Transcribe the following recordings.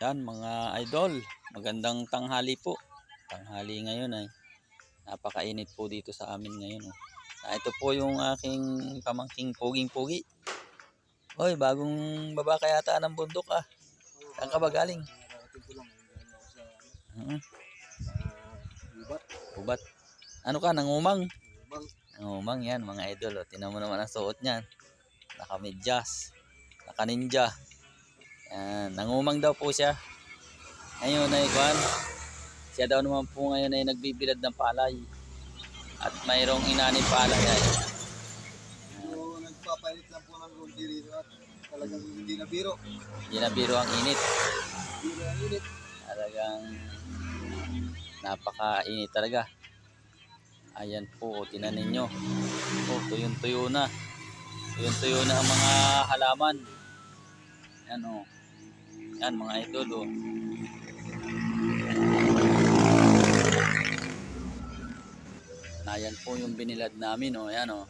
Yan mga idol, magandang tanghali po. Tanghali ngayon ay napakainit po dito sa amin ngayon. Ito po yung aking pamangking puging-pugi. Hoy, bagong baba ka yata ng bundok ah. Saan ka ba galing? Ubat. Ano ka, nangumang? Nangumang yan mga idol. O, tinan mo naman ang suot niyan. Naka-medyas, naka-ninja. Yan, nangumang daw po siya. Ngayon ay kwan, siya daw naman po ngayon ay nagbibilad ng palay. At mayroong inaning palay ay. So, nagpapainit lang po ng konti rito at talagang hindi na biro. Hindi na biro ang init. Biro ang init. Talagang napakainit talaga. Ayan po, tinan ninyo. Oh, tuyong-tuyo na. Tuyong-tuyo na ang mga halaman. Yan o. Yan mga idol o. Ayan po yung binilad namin o. Yan o.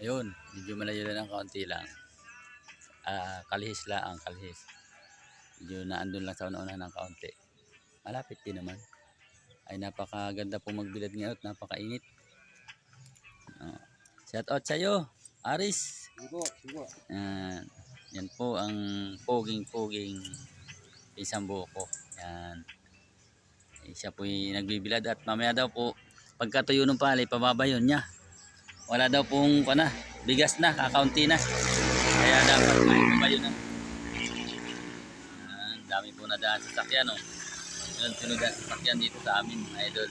Ayun, medyo malayo lang ng kaunti lang. Kalihis lang ang kalihis. Medyo naandun lang sa una-una ng kaunti. Malapit din naman. Ay napakaganda po magbilad ngayon at napakainit. Shout out sa iyo, Aris. Sigo. Yan po ang poging-poging isang buko. Yan. Siya po yung nagbibilad at mamaya daw po pagkatuyo ng palay, pababayon niya. Wala daw pong bigas na, kakaunti na. Kaya dapat may pabayon na. Dami po na daan sa sakyan o. Sunod ang sasakyan dito sa amin mga idol.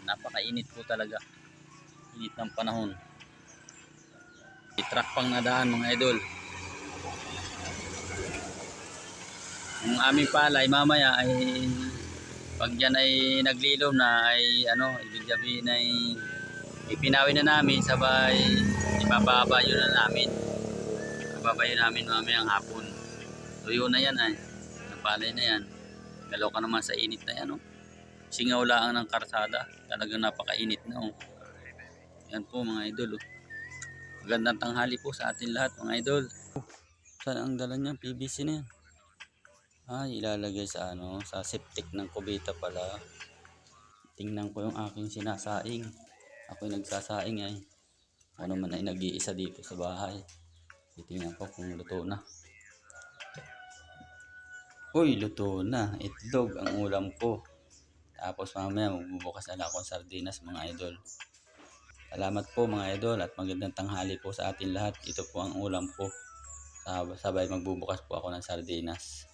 Napakainit po talaga. Init ng panahon. Truck pang nadaan mga idol. Ang aming palay mamaya ay pag yan ay naglilom na ay ibig sabihin ay ipinawin na namin sabay ipapabayo na namin. Ipapabayo namin mamaya ang hapon. Tuyo na yan ay. Ang palay na yan. Galaw ka naman sa init na yan. Singaw lang ng karsada. Talagang napakainit na. Yan po mga idol. Magandang tanghali po sa atin lahat mga idol. Saan ang dala niya? PVC na yan. Ilalagay sa sa septic ng kubeta pala. Tingnan ko yung aking sinasaing. Ako yung nagsasaing ay. Ako naman ay nag-iisa dito sa bahay. Titingnan ko kung luto na. Uy, luto na. Itlog ang ulam ko. Tapos mamaya magbubukas na akong sardinas mga idol. Salamat po mga idol at magandang tanghali po sa atin lahat. Ito po ang ulam ko. Sabay magbubukas po ako ng sardinas.